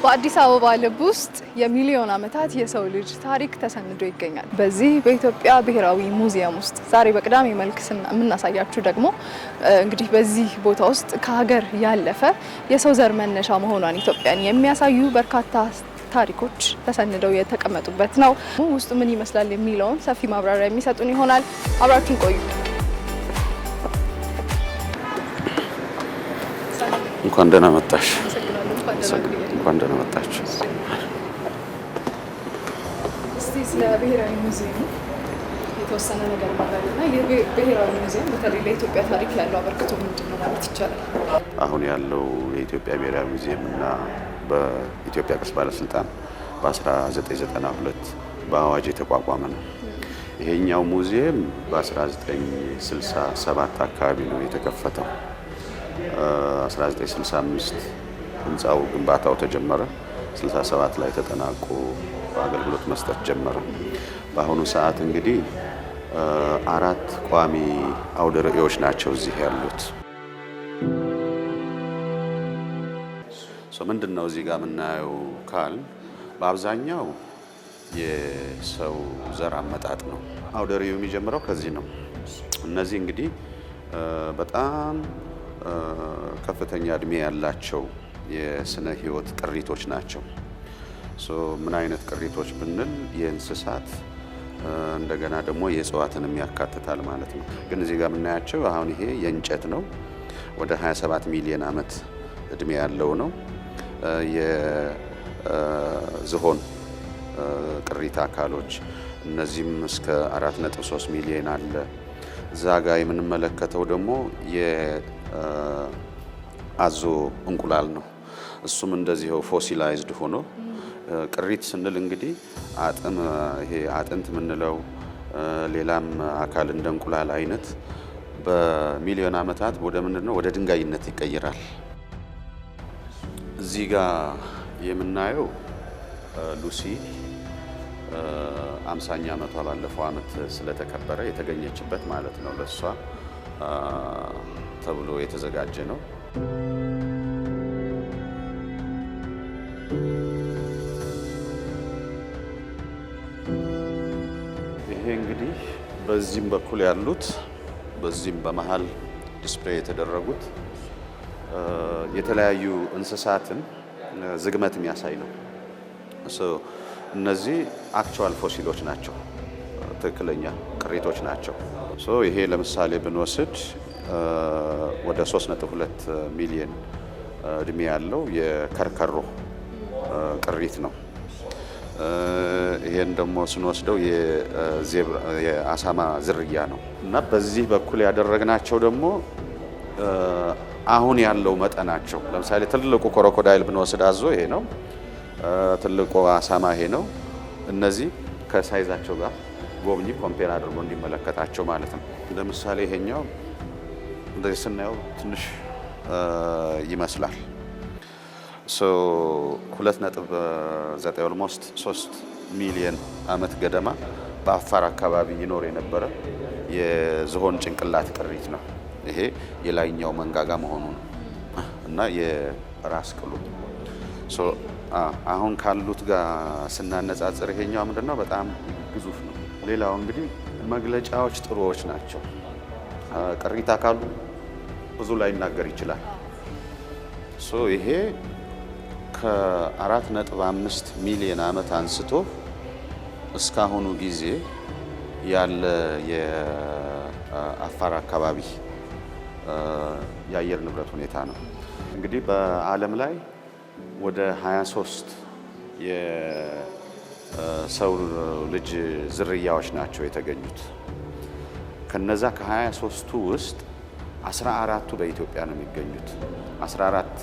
በአዲስ አበባ ልብ ውስጥ የሚሊዮን ዓመታት የሰው ልጅ ታሪክ ተሰንዶ ይገኛል። በዚህ በኢትዮጵያ ብሔራዊ ሙዚየም ውስጥ ዛሬ በቅዳሜ መልክ የምናሳያችሁ ደግሞ እንግዲህ በዚህ ቦታ ውስጥ ከሀገር ያለፈ የሰው ዘር መነሻ መሆኗን ኢትዮጵያን የሚያሳዩ በርካታ ታሪኮች ተሰንደው የተቀመጡበት ነው። ውስጡ ምን ይመስላል የሚለውን ሰፊ ማብራሪያ የሚሰጡን ይሆናል። አብራችሁን ቆዩ። እንኳን ደህና መጣሽ። እንኳን ደህና መጣችሁ። እስቲ ስለ ብሔራዊ ሙዚየም የተወሰነ ነገር ማለትና የብሔራዊ ሙዚየም በተለይ ለኢትዮጵያ ታሪክ ያለው አበርክቶ ምንድን ነው ማለት ይቻላል? አሁን ያለው የኢትዮጵያ ብሔራዊ ሙዚየም እና በኢትዮጵያ ቅርስ ባለስልጣን በ1992 በአዋጅ የተቋቋመ ነው። ይሄኛው ሙዚየም በ1967 አካባቢ ነው የተከፈተው። 1965 ህንፃው ግንባታው ተጀመረ። 67 ላይ ተጠናቆ አገልግሎት መስጠት ጀመረ። በአሁኑ ሰዓት እንግዲህ 4 ቋሚ አውደ ርዕዮች ናቸው እዚህ ያሉት። ምንድነው እዚህ ጋር የምናየው ካል በአብዛኛው የሰው ዘር አመጣጥ ነው። አውደ ርዕዩ የሚጀምረው ከዚህ ነው። እነዚህ እንግዲህ በጣም ከፍተኛ እድሜ ያላቸው የስነ ህይወት ቅሪቶች ናቸው። ምን አይነት ቅሪቶች ብንል የእንስሳት እንደገና ደግሞ የእጽዋትንም ያካትታል ማለት ነው። ግን እዚህ ጋር የምናያቸው አሁን ይሄ የእንጨት ነው። ወደ 27 ሚሊዮን ዓመት እድሜ ያለው ነው። የዝሆን ቅሪተ አካሎች እነዚህም እስከ 4.3 ሚሊዮን አለ። እዛ ጋር የምንመለከተው ደግሞ የአዞ እንቁላል ነው። እሱም እንደዚህው ፎሲላይዝድ ሆኖ ቅሪት ስንል እንግዲህ ይሄ አጥንት የምንለው ሌላም አካል እንደ እንቁላል አይነት በሚሊዮን ዓመታት ወደ ምንድነው ወደ ድንጋይነት ይቀየራል። እዚህ ጋር የምናየው ሉሲ 50ኛ ዓመቷ ባለፈው ዓመት ስለተከበረ የተገኘችበት ማለት ነው። ለሷ ተብሎ የተዘጋጀ ነው። ይሄ እንግዲህ በዚህም በኩል ያሉት በዚህም በመሃል ዲስፕሌይ የተደረጉት የተለያዩ እንስሳትን ዝግመት የሚያሳይ ነው። እነዚህ አክቹዋል ፎሲሎች ናቸው፣ ትክክለኛ ቅሪቶች ናቸው። ይሄ ለምሳሌ ብንወስድ ወደ 3.2 ሚሊዮን እድሜ ያለው የከርከሮ ቅሪት ነው። ይሄን ደግሞ ስንወስደው የአሳማ ዝርያ ነው እና በዚህ በኩል ያደረግናቸው ደግሞ አሁን ያለው መጠናቸው ለምሳሌ ትልቁ ክሮኮዳይል ብንወስድ አዞ ይሄ ነው። ትልቁ አሳማ ይሄ ነው። እነዚህ ከሳይዛቸው ጋር ጎብኚ ኮምፔር አድርጎ እንዲመለከታቸው ማለት ነው። ለምሳሌ ይሄኛው እንደዚህ ስናየው ትንሽ ይመስላል። 2.9 ኦልሞስት 3 ሚሊዮን ዓመት ገደማ በአፋር አካባቢ ይኖር የነበረ የዝሆን ጭንቅላት ቅሪት ነው። ይሄ የላይኛው መንጋጋ መሆኑ ነው እና የራስ ቅሉ አሁን ካሉት ጋር ስናነጻጽር ይሄኛው ምንድነው በጣም ግዙፍ ነው። ሌላው እንግዲህ መግለጫዎች ጥሩዎች ናቸው። ቅሪት አካሉ ብዙ ላይ ይናገር ይችላል። ይሄ ከ4.5 ሚሊዮን ዓመት አንስቶ እስካሁኑ ጊዜ ያለ የአፋር አካባቢ የአየር ንብረት ሁኔታ ነው። እንግዲህ በዓለም ላይ ወደ 23 የሰው ልጅ ዝርያዎች ናቸው የተገኙት። ከነዛ ከ23ቱ ውስጥ 14ቱ በኢትዮጵያ ነው የሚገኙት። 14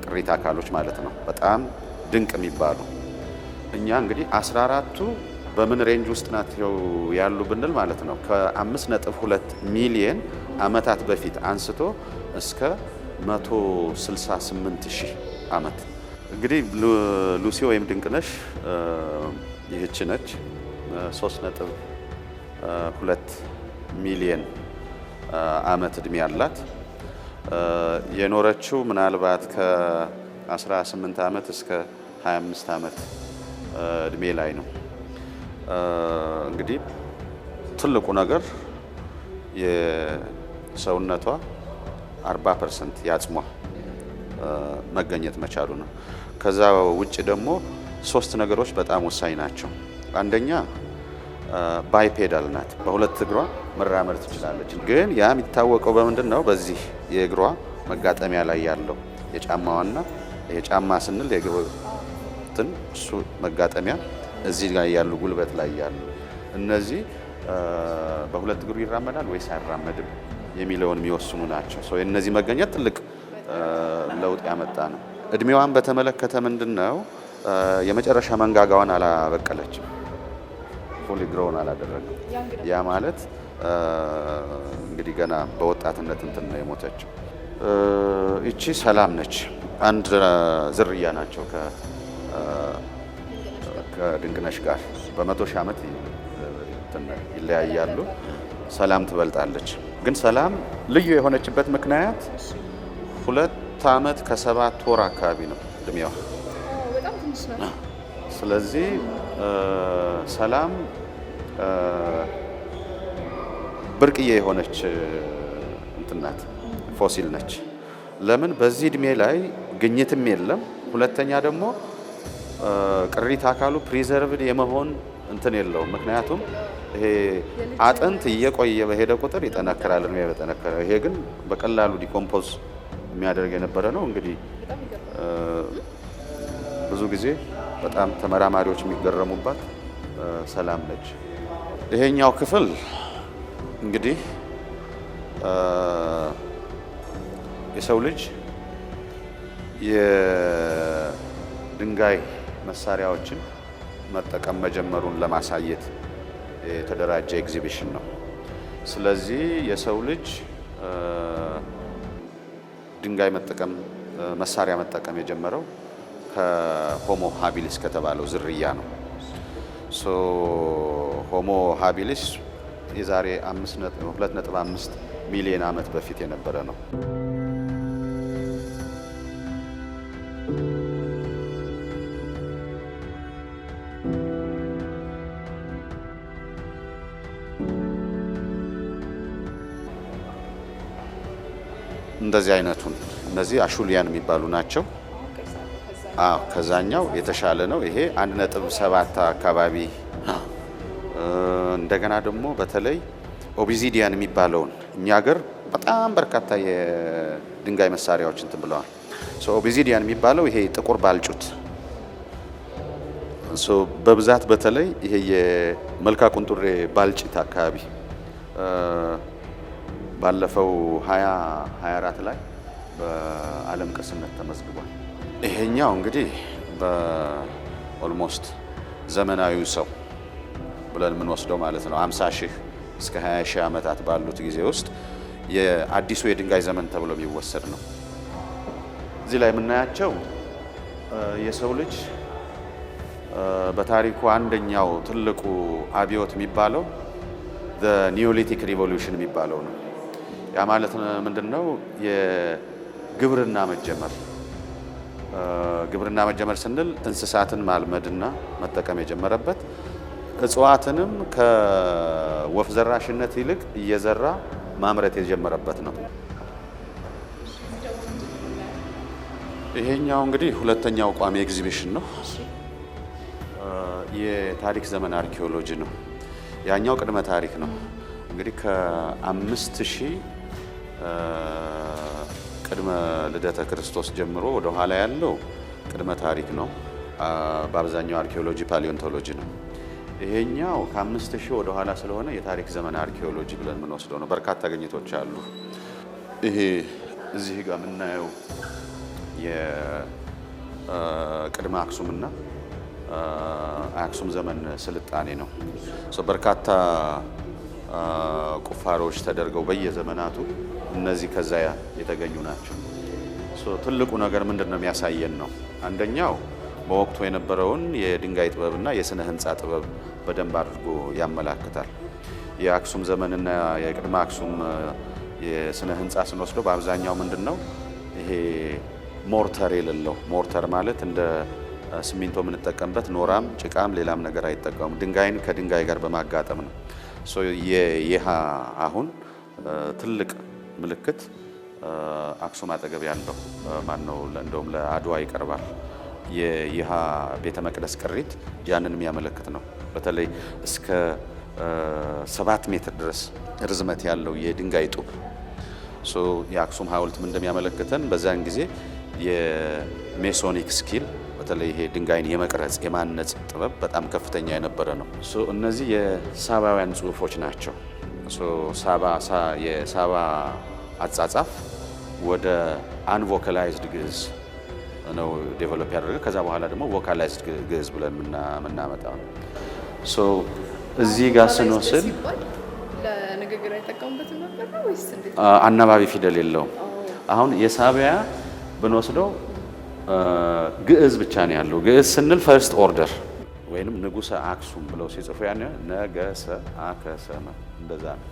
ቅሪተ አካሎች ማለት ነው። በጣም ድንቅ የሚባሉ እኛ እንግዲህ 14ቱ በምን ሬንጅ ውስጥ ናቸው ያሉ ብንል ማለት ነው ከ5.2 ሚሊዮን ዓመታት በፊት አንስቶ እስከ 168,000 ዓመት። እንግዲህ ሉሲ ወይም ድንቅነሽ ይህች ነች። 3.2 ሚሊዮን ዓመት እድሜ ያላት የኖረችው ምናልባት 18 ዓመት እስከ 25 ዓመት እድሜ ላይ ነው። እንግዲህ ትልቁ ነገር የሰውነቷ 40% ያጽሟ መገኘት መቻሉ ነው። ከዛ ውጭ ደግሞ 3 ነገሮች በጣም ወሳኝ ናቸው። አንደኛ ባይፔዳል ናት፣ በሁለት እግሯ መራመድ ትችላለች። ግን ያ የሚታወቀው በምንድን ነው? በዚህ የእግሯ መጋጠሚያ ላይ ያለው የጫማዋና የጫማ ስንል የእግርትን እሱ መጋጠሚያ እዚህ ጋር ያሉ ጉልበት ላይ ያሉ እነዚህ በሁለት እግሩ ይራመዳል ወይስ አይራመድም የሚለውን የሚወስኑ ናቸው። የእነዚህ መገኘት ትልቅ ለውጥ ያመጣ ነው። እድሜዋን በተመለከተ ምንድን ነው የመጨረሻ መንጋጋዋን አላበቀለችም፣ ፉሊ ግሮውን አላደረገም። ያ ማለት እንግዲህ ገና በወጣትነት እንትን ነው የሞተችው። እቺ ሰላም ነች። አንድ ዝርያ ናቸው ከድንቅነሽ ጋር በመቶ ሺህ ዓመት ይለያያሉ። ሰላም ትበልጣለች። ግን ሰላም ልዩ የሆነችበት ምክንያት 2 ዓመት ከ7 ወር አካባቢ ነው እድሜዋ። ስለዚህ ሰላም ብርቅዬ የሆነች እንትን ናት፣ ፎሲል ነች። ለምን በዚህ እድሜ ላይ ግኝትም የለም። ሁለተኛ ደግሞ ቅሪት አካሉ ፕሪዘርቭድ የመሆን እንትን የለውም። ምክንያቱም ይሄ አጥንት እየቆየ በሄደ ቁጥር ይጠነክራል፣ እድሜ በጠነከረ። ይሄ ግን በቀላሉ ዲኮምፖዝ የሚያደርግ የነበረ ነው። እንግዲህ ብዙ ጊዜ በጣም ተመራማሪዎች የሚገረሙባት ሰላም ነች። ይሄኛው ክፍል እንግዲህ የሰው ልጅ የድንጋይ መሳሪያዎችን መጠቀም መጀመሩን ለማሳየት የተደራጀ ኤግዚቢሽን ነው። ስለዚህ የሰው ልጅ ድንጋይ መጠቀም መሳሪያ መጠቀም የጀመረው ከሆሞ ሃቢሊስ ከተባለው ዝርያ ነው። ሆሞ ሃቢሊስ የዛሬ 2.5 ሚሊዮን ዓመት በፊት የነበረ ነው። እንደዚህ አይነቱን እነዚህ አሹሊያን የሚባሉ ናቸው። ከዛኛው የተሻለ ነው። ይሄ 1.7 አካባቢ። እንደገና ደግሞ በተለይ ኦቢዚዲያን የሚባለውን እኛ ሀገር በጣም በርካታ የድንጋይ መሳሪያዎች እንትን ብለዋል። ኦቢዚዲያን የሚባለው ይሄ ጥቁር ባልጩት በብዛት በተለይ ይሄ የመልካ ቁንጡሬ ባልጭት አካባቢ ባለፈው 2024 ላይ በዓለም ቅርስነት ተመዝግቧል። ይሄኛው እንግዲህ በኦልሞስት ዘመናዊ ሰው ብለን የምንወስደው ማለት ነው 50 ሺህ እስከ 20 ሺህ ዓመታት ባሉት ጊዜ ውስጥ የአዲሱ የድንጋይ ዘመን ተብሎ የሚወሰድ ነው። እዚህ ላይ የምናያቸው የሰው ልጅ በታሪኩ አንደኛው ትልቁ አብዮት የሚባለው ኒዮሊቲክ ሪቮሉሽን የሚባለው ነው። ያ ማለት ምንድን ነው? የግብርና መጀመር። ግብርና መጀመር ስንል እንስሳትን ማልመድና መጠቀም የጀመረበት፣ እጽዋትንም ከወፍ ዘራሽነት ይልቅ እየዘራ ማምረት የጀመረበት ነው። ይሄኛው እንግዲህ ሁለተኛው ቋሚ ኤግዚቢሽን ነው። የታሪክ ዘመን አርኪኦሎጂ ነው። ያኛው ቅድመ ታሪክ ነው። እንግዲህ ከ5000 ቅድመ ልደተ ክርስቶስ ጀምሮ ወደ ኋላ ያለው ቅድመ ታሪክ ነው። በአብዛኛው አርኪኦሎጂ ፓሊዮንቶሎጂ ነው። ይሄኛው ከ5000 ወደ ኋላ ስለሆነ የታሪክ ዘመን አርኪኦሎጂ ብለን የምንወስደው ነው። በርካታ ግኝቶች አሉ። ይሄ እዚህ ጋር የምናየው የቅድመ አክሱምና አክሱም ዘመን ስልጣኔ ነው። በርካታ ቁፋሮች ተደርገው በየዘመናቱ እነዚህ ከዛ የተገኙ ናቸው። ትልቁ ነገር ምንድን ነው የሚያሳየን ነው? አንደኛው በወቅቱ የነበረውን የድንጋይ ጥበብና የስነ ህንፃ ጥበብ በደንብ አድርጎ ያመላክታል። የአክሱም ዘመንና የቅድመ አክሱም የስነ ህንፃ ስንወስደው በአብዛኛው ምንድን ነው ይሄ ሞርተር የሌለው ሞርተር ማለት እንደ ሲሚንቶ የምንጠቀምበት ኖራም ጭቃም ሌላም ነገር አይጠቀሙም። ድንጋይን ከድንጋይ ጋር በማጋጠም ነው። ይህ አሁን ትልቅ ምልክት አክሱም አጠገብ ያለው ማነው እንደውም ለአድዋ ይቀርባል። የይሃ ቤተ መቅደስ ቅሪት ያንን የሚያመለክት ነው። በተለይ እስከ 7 ሜትር ድረስ ርዝመት ያለው የድንጋይ ጡብ የአክሱም ሐውልት ምን እንደሚያመለክተን በዛን ጊዜ የሜሶኒክ ስኪል በተለይ ይሄ ድንጋይን የመቅረጽ የማነጽ ጥበብ በጣም ከፍተኛ የነበረ ነው። እነዚህ የሳባውያን ጽሑፎች ናቸው። የሳባ አጻጻፍ ወደ አንቮካላይዝድ ግዕዝ ነው ዴቨሎፕ ያደረገ። ከዛ በኋላ ደግሞ ቮካላይዝድ ግዕዝ ብለን የምናመጣው ነው። እዚህ ጋር ስንወስድ ለንግግር አይጠቀሙበትም ነበር ወይስ እንዴት? አናባቢ ፊደል የለውም። አሁን የሳቢያ ብንወስደው ግዕዝ ብቻ ነው ያለው። ግዕዝ ስንል ፈርስት ኦርደር ወይንም ንጉሰ አክሱም ብለው ሲጽፉ ያን ነገሰ አከሰመ እንደዛ ነው።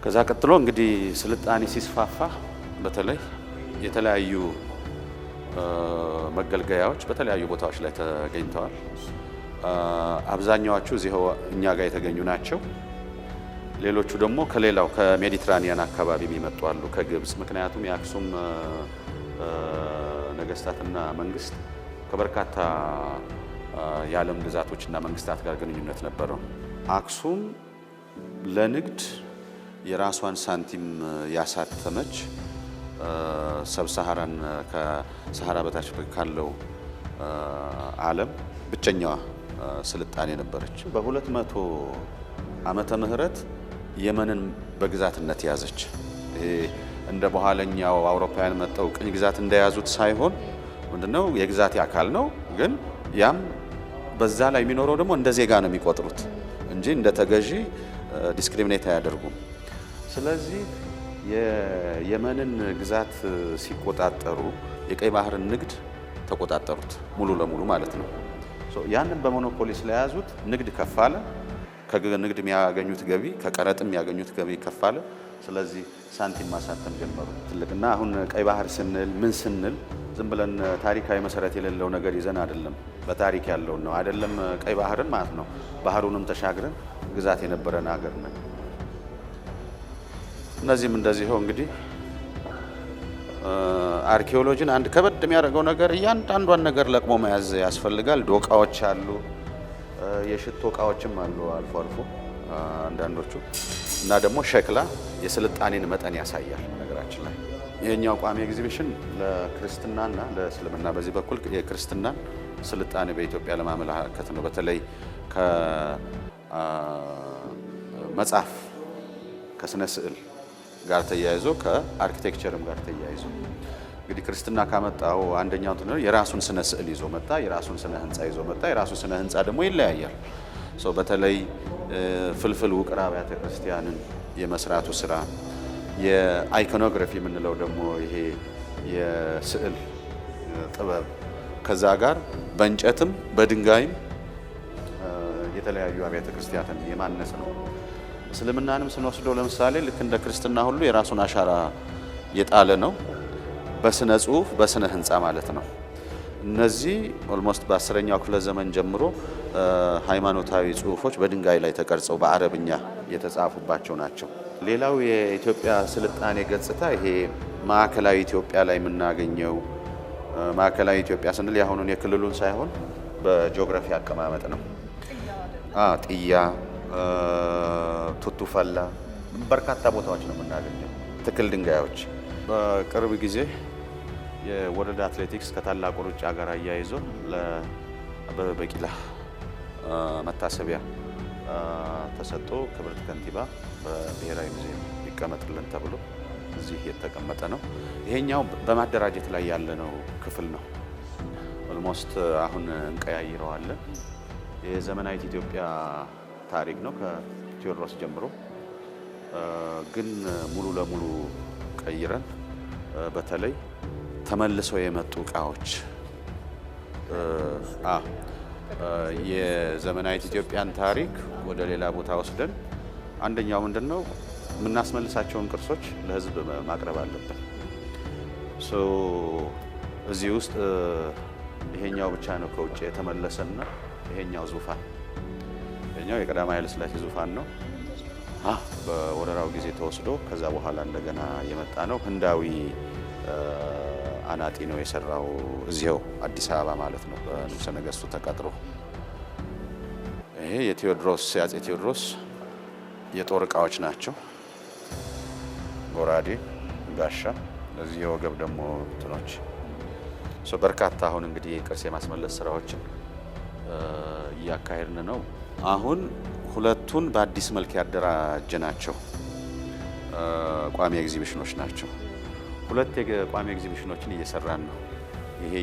ከዛ ቀጥሎ እንግዲህ ስልጣኔ ሲስፋፋ በተለይ የተለያዩ መገልገያዎች በተለያዩ ቦታዎች ላይ ተገኝተዋል። አብዛኛዎቹ እዚሁ እኛ ጋር የተገኙ ናቸው። ሌሎቹ ደግሞ ከሌላው ከሜዲትራኒያን አካባቢ የሚመጡ አሉ፣ ከግብጽ። ምክንያቱም የአክሱም ነገስታትና መንግስት ከበርካታ የዓለም ግዛቶችና መንግስታት ጋር ግንኙነት ነበረው። አክሱም ለንግድ የራሷን ሳንቲም ያሳተመች ሰብሳሃራን ከሰሃራ በታች ካለው ዓለም ብቸኛዋ ስልጣኔ ነበረች። በ200 ዓመተ ምህረት የመንን በግዛትነት ያዘች። እንደ በኋለኛው አውሮፓውያን መጥተው ቅኝ ግዛት እንደያዙት ሳይሆን ምንድነው የግዛት አካል ነው፣ ግን ያም በዛ ላይ የሚኖረው ደግሞ እንደ ዜጋ ነው የሚቆጥሩት እንጂ እንደ ተገዢ ዲስክሪሚኔት አያደርጉም። ስለዚህ የየመንን ግዛት ሲቆጣጠሩ የቀይ ባህርን ንግድ ተቆጣጠሩት ሙሉ ለሙሉ ማለት ነው። ያንን በሞኖፖሊ ስለያዙት ንግድ ከፋለ። ከንግድ የሚያገኙት ገቢ ከቀረጥም የሚያገኙት ገቢ ከፋለ። ስለዚህ ሳንቲም ማሳተም ጀመሩ። ትልቅና አሁን ቀይ ባህር ስንል ምን ስንል ዝም ብለን ታሪካዊ መሰረት የሌለው ነገር ይዘን አይደለም፣ በታሪክ ያለው ነው አይደለም። ቀይ ባህርን ማለት ነው ባህሩንም ተሻግረን ግዛት የነበረን ሀገር ነን። እነዚህም እንደዚህ ሆ እንግዲህ አርኪኦሎጂን አንድ ከበድ የሚያደርገው ነገር እያንዳንዷን ነገር ለቅሞ መያዝ ያስፈልጋል። ዶቃዎች አሉ፣ የሽቶ እቃዎችም አሉ አልፎ አልፎ አንዳንዶቹ እና ደግሞ ሸክላ የስልጣኔን መጠን ያሳያል። ነገራችን ላይ ይሄኛው ቋሚ ኤግዚቢሽን ለክርስትናና ለእስልምና በዚህ በኩል የክርስትናን ስልጣኔ በኢትዮጵያ ለማመላከት ነው። በተለይ ከመጽሐፍ ከስነ ስዕል ጋር ተያይዞ ከአርኪቴክቸርም ጋር ተያይዞ እንግዲህ ክርስትና ካመጣው አንደኛው ነው የራሱን ስነ ስዕል ይዞ መጣ፣ የራሱን ስነ ህንጻ ይዞ መጣ። የራሱ ስነ ህንጻ ደግሞ ይለያያል። በተለይ ፍልፍል ውቅር አብያተ ክርስቲያንን የመስራቱ ስራ፣ የአይኮኖግራፊ የምንለው ደግሞ ይሄ የስዕል ጥበብ ከዛ ጋር በእንጨትም በድንጋይም የተለያዩ አብያተ ክርስቲያንን የማነጽ ነው። እስልምናንም ስንወስደው ለምሳሌ ልክ እንደ ክርስትና ሁሉ የራሱን አሻራ የጣለ ነው። በስነ ጽሁፍ በስነ ህንጻ ማለት ነው። እነዚህ ኦልሞስት በ10ኛው ክፍለ ዘመን ጀምሮ ሃይማኖታዊ ጽሁፎች በድንጋይ ላይ ተቀርጸው በአረብኛ የተጻፉባቸው ናቸው። ሌላው የኢትዮጵያ ስልጣኔ ገጽታ ይሄ ማዕከላዊ ኢትዮጵያ ላይ የምናገኘው ማዕከላዊ ኢትዮጵያ ስንል ያሁኑን የክልሉን ሳይሆን በጂኦግራፊ አቀማመጥ ነው። ጥያ፣ ቱቱፈላ በርካታ ቦታዎች ነው የምናገኘው። ትክል ድንጋዮች በቅርብ ጊዜ የወረዳ አትሌቲክስ ከታላቁ ሩጫ ጋር አያይዞ ለአበበ ቢቂላ መታሰቢያ ተሰጥቶ ክብርት ከንቲባ በብሔራዊ ሙዚየም ይቀመጥልን ተብሎ እዚህ የተቀመጠ ነው። ይሄኛው በማደራጀት ላይ ያለ ነው ክፍል ነው። ኦልሞስት አሁን እንቀያይረዋለን። የዘመናዊት ኢትዮጵያ ታሪክ ነው ከቴዎድሮስ ጀምሮ፣ ግን ሙሉ ለሙሉ ቀይረን በተለይ ተመልሰው የመጡ እቃዎች የዘመናዊት ኢትዮጵያን ታሪክ ወደ ሌላ ቦታ ወስደን አንደኛው ምንድነው የምናስመልሳቸውን ቅርሶች ለሕዝብ ማቅረብ አለብን። እዚህ ውስጥ ይሄኛው ብቻ ነው ከውጭ የተመለሰና ይሄኛው ዙፋን ይሄኛው የቀዳማዊ ኃይለ ሥላሴ ዙፋን ነው። በወረራው ጊዜ ተወስዶ ከዛ በኋላ እንደገና የመጣ ነው። ህንዳዊ አናጢ ነው የሰራው እዚያው አዲስ አበባ ማለት ነው በንጉሠ ነገሥቱ ተቀጥሮ። ይሄ የቴዎድሮስ የአፄ ቴዎድሮስ የጦር እቃዎች ናቸው። ጎራዴ፣ ጋሻ፣ ለዚህ የወገብ ደግሞ እንትኖች በርካታ አሁን እንግዲህ ቅርስ የማስመለስ ስራዎችን እያካሄድን ነው። አሁን ሁለቱን በአዲስ መልክ ያደራጀናቸው ቋሚ ኤግዚቢሽኖች ናቸው። ሁለት የቋሚ ኤግዚቢሽኖችን እየሰራን ነው። ይሄ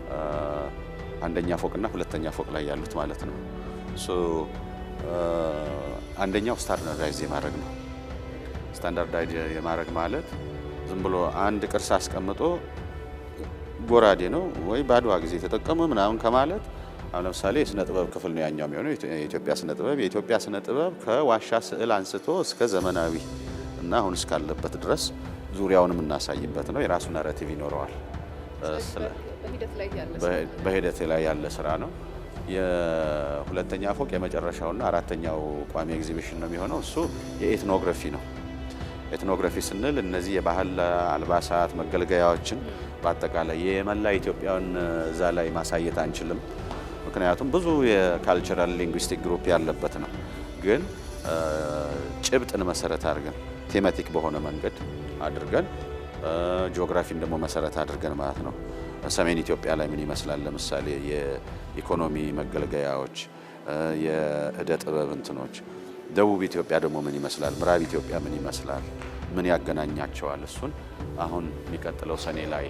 የአንደኛ ፎቅና ሁለተኛ ፎቅ ላይ ያሉት ማለት ነው። አንደኛው ስታንዳርዳይዝ የማድረግ ነው። ስታንዳርዳይዝ የማድረግ ማለት ዝም ብሎ አንድ ቅርስ አስቀምጦ ጎራዴ ነው ወይ በአድዋ ጊዜ የተጠቀሙ ምናምን ከማለት አሁን ለምሳሌ የስነ ጥበብ ክፍል ነው ያኛው የሚሆነው የኢትዮጵያ ስነ ጥበብ። የኢትዮጵያ ስነ ጥበብ ከዋሻ ስዕል አንስቶ እስከ ዘመናዊ እና አሁን እስካለበት ድረስ ዙሪያውን የምናሳይበት ነው። የራሱ ናሬቲቭ ይኖረዋል። በሂደት ላይ ያለ ስራ ነው። የሁለተኛ ፎቅ የመጨረሻውና አራተኛው ቋሚ ኤግዚቢሽን ነው የሚሆነው። እሱ የኤትኖግራፊ ነው። ኤትኖግራፊ ስንል እነዚህ የባህል አልባሳት መገልገያዎችን በአጠቃላይ የመላ ኢትዮጵያን እዛ ላይ ማሳየት አንችልም። ምክንያቱም ብዙ የካልቸራል ሊንጉስቲክ ግሩፕ ያለበት ነው። ግን ጭብጥን መሰረት አድርገን ቴማቲክ በሆነ መንገድ አድርገን ጂኦግራፊን ደግሞ መሰረት አድርገን ማለት ነው። ሰሜን ኢትዮጵያ ላይ ምን ይመስላል? ለምሳሌ የኢኮኖሚ መገልገያዎች፣ የእደ ጥበብ እንትኖች። ደቡብ ኢትዮጵያ ደግሞ ምን ይመስላል? ምዕራብ ኢትዮጵያ ምን ይመስላል? ምን ያገናኛቸዋል? እሱን አሁን የሚቀጥለው ሰኔ ላይ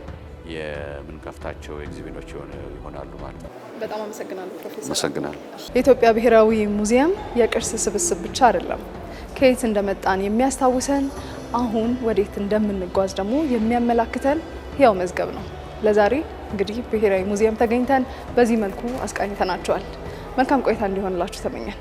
የምንከፍታቸው ኤግዚቢሽኖች ይሆናሉ ማለት ነው። በጣም አመሰግናለሁ ፕሮፌሰር። አመሰግናለሁ። የኢትዮጵያ ብሔራዊ ሙዚየም የቅርስ ስብስብ ብቻ አይደለም። ከየት እንደመጣን የሚያስታውሰን፣ አሁን ወዴት እንደምንጓዝ ደግሞ የሚያመላክተን ሕያው መዝገብ ነው። ለዛሬ እንግዲህ ብሔራዊ ሙዚየም ተገኝተን በዚህ መልኩ አስቃኝተናቸዋል። መልካም ቆይታ እንዲሆንላችሁ ተመኘን።